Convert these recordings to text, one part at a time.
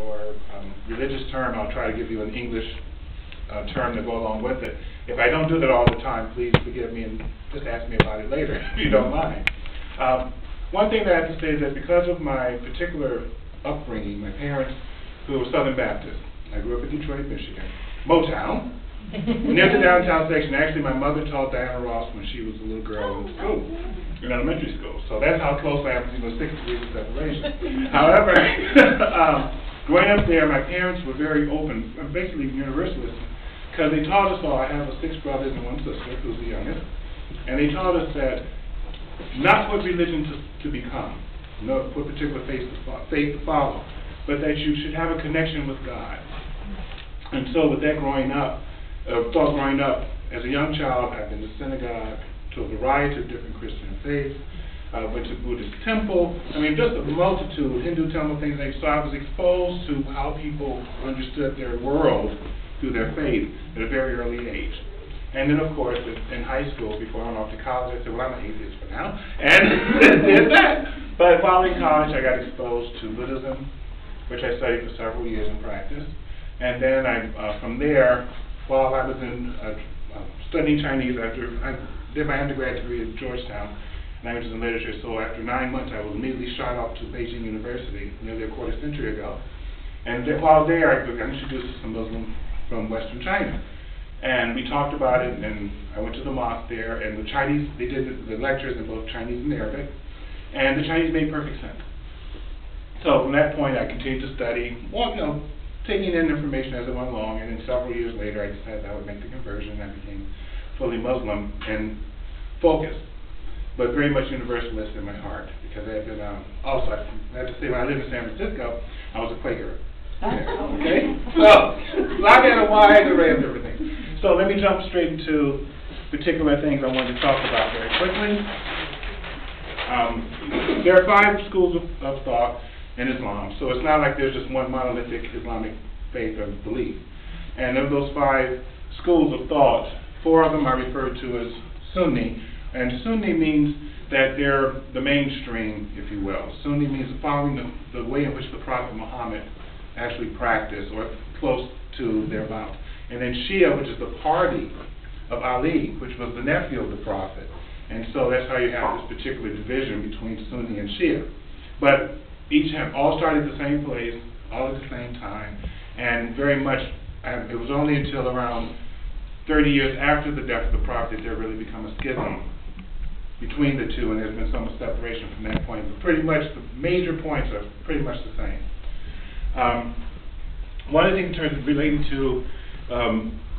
or religious term, I'll try to give you an English term to go along with it. If I don't do that all the time, please forgive me and just ask me about it later, if you don't mind. One thing that I have to say is that because of my particular upbringing, my parents, who were Southern Baptists, I grew up in Detroit, Michigan, Motown, near the downtown section. Actually, my mother taught Diana Ross when she was a little girl in school, in elementary school. So that's how close I am to 6 degrees of separation. However, growing up there, my parents were very open, basically universalists, because they taught us all. I have 6 brothers and 1 sister, who's the youngest, and they taught us that not what religion to become, not what particular faith to follow, but that you should have a connection with God. And so with that growing up, as a young child, I've been to synagogue, to a variety of different Christian faiths, went to Buddhist temple, I mean just a multitude, Hindu temple, things like that. So I was exposed to how people understood their world through their faith at a very early age. And then of course, in high school, before I went off to college, I said, well, I'm an atheist for now, and did that. But while in college, I got exposed to Buddhism, which I studied for several years in practice. And then from there, while I was studying Chinese, after I did my undergrad degree at Georgetown, languages and literature, so after 9 months I was immediately shot off to Beijing University nearly a quarter century ago. And while there, I got introduced to some Muslims from Western China. And we talked about it, and I went to the mosque there, and the Chinese, they did the lectures in both Chinese and Arabic, and the Chinese made perfect sense. So from that point, I continued to study, well, taking in information as it went along, and then several years later, I decided I would make the conversion, and I became fully Muslim and focused, but very much universalist in my heart, because I had been, also, I have to say, when I lived in San Francisco, I was a Quaker. Yeah, okay? So I had a wide array of different things. So let me jump straight into particular things I wanted to talk about very quickly. There are 5 schools of thought in Islam, so it's not like there's just one monolithic Islamic faith or belief. And of those 5 schools of thought, 4 of them are referred to as Sunni, and Sunni means that they're the mainstream, if you will. Sunni means following the way in which the Prophet Muhammad actually practiced, or close to thereabout. And then Shia, which is the party of Ali, which was the nephew of the Prophet. And so that's how you have this particular division between Sunni and Shia. But each have all started at the same place, all at the same time, and very much, it was only until around 30 years after the death of the Prophet that there really become a schism between the two, and there's been some separation from that point. But pretty much the major points are pretty much the same. One of the things in terms of relating to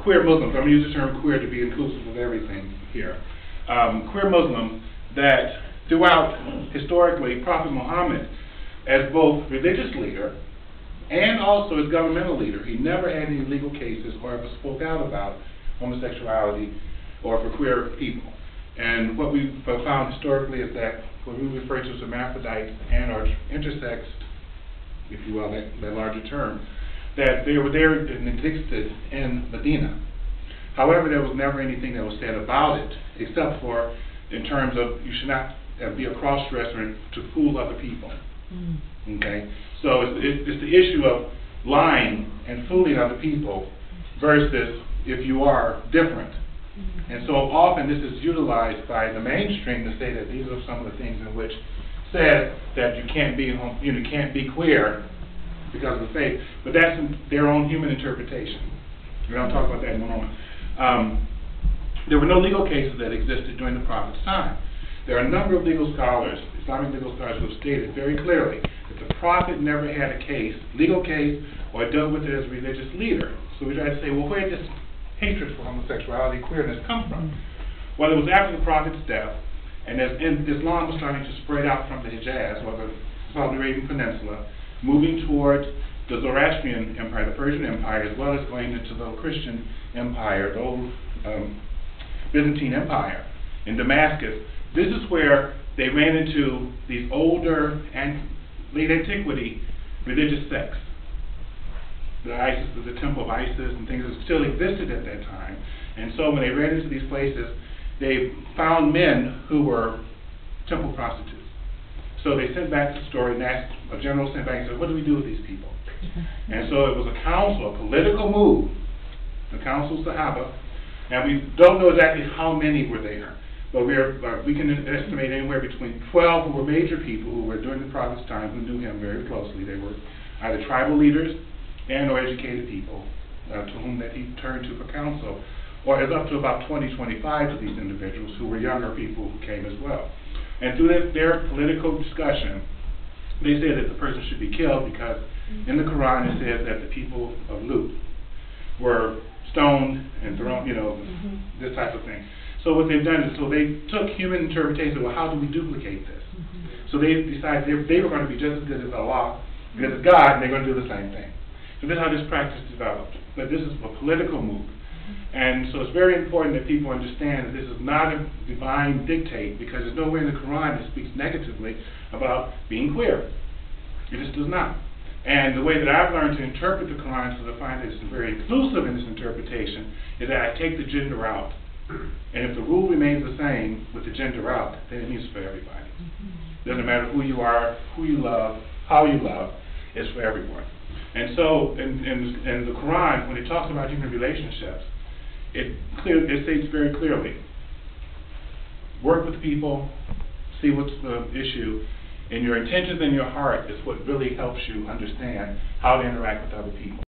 queer Muslims, I'm going to use the term queer to be inclusive of everything here. Queer Muslims, that throughout, historically, Prophet Muhammad, as both religious leader and also as governmental leader, he never had any legal cases or ever spoke out about homosexuality or for queer people. And what we've found historically is that what we refer to as hermaphrodites and or intersex, if you will, that larger term, that they were there and existed in Medina. However, there was never anything that was said about it, except for in terms of you should not be a cross-dresser to fool other people. Okay? So it's the issue of lying and fooling other people versus if you are different. And so often this is utilized by the mainstream to say that these are some of the things in which said that you can't be queer because of the faith, but that's their own human interpretation. We're going to talk about that in a moment. There were no legal cases that existed during the Prophet's time. There are a number of legal scholars, Islamic legal scholars, who have stated very clearly that the Prophet never had a legal case, or dealt with it as a religious leader. So we try to say, well, where did this hatred for homosexuality, queerness come from? Well, it was after the Prophet's death, and as Islam was starting to spread out from the Hijaz, or the Saudi Arabian Peninsula, moving towards the Zoroastrian Empire, the Persian Empire, as well as going into the Christian Empire, the old Byzantine Empire in Damascus. This is where they ran into these older and late antiquity religious sects. The temple of Isis and things that still existed at that time. And so when they ran into these places, they found men who were temple prostitutes. So they sent back the story and asked, a general sent back and said, what do we do with these people? And so it was a council, a political move, the Council Sahaba, and we don't know exactly how many were there, but we can estimate anywhere between 12 who were major people who were during the Prophet's time who knew him very closely. They were either tribal leaders and or educated people to whom that he turned to for counsel, or it's up to about 20, 25 of these individuals who were younger people who came as well. And through their political discussion, they said that the person should be killed because in the Quran it says that the people of Lut were stoned and thrown, this type of thing. So what they've done is, so they took human interpretation, well, how do we duplicate this? So they decided they were going to be just as good as Allah, good as God, and they're going to do the same thing. So this is how this practice developed. But this is a political move. And so it's very important that people understand that this is not a divine dictate, because there's nowhere in the Quran that speaks negatively about being queer. It just does not. And the way that I've learned to interpret the Quran, so to find that it's very inclusive in this interpretation, is that I take the gender out. And if the rule remains the same with the gender out, then it means for everybody. Doesn't matter who you are, who you love, how you love, it's for everyone. And so in the Quran, when it talks about human relationships, it states very clearly, work with people, see what's the issue, and your intentions in your heart is what really helps you understand how to interact with other people.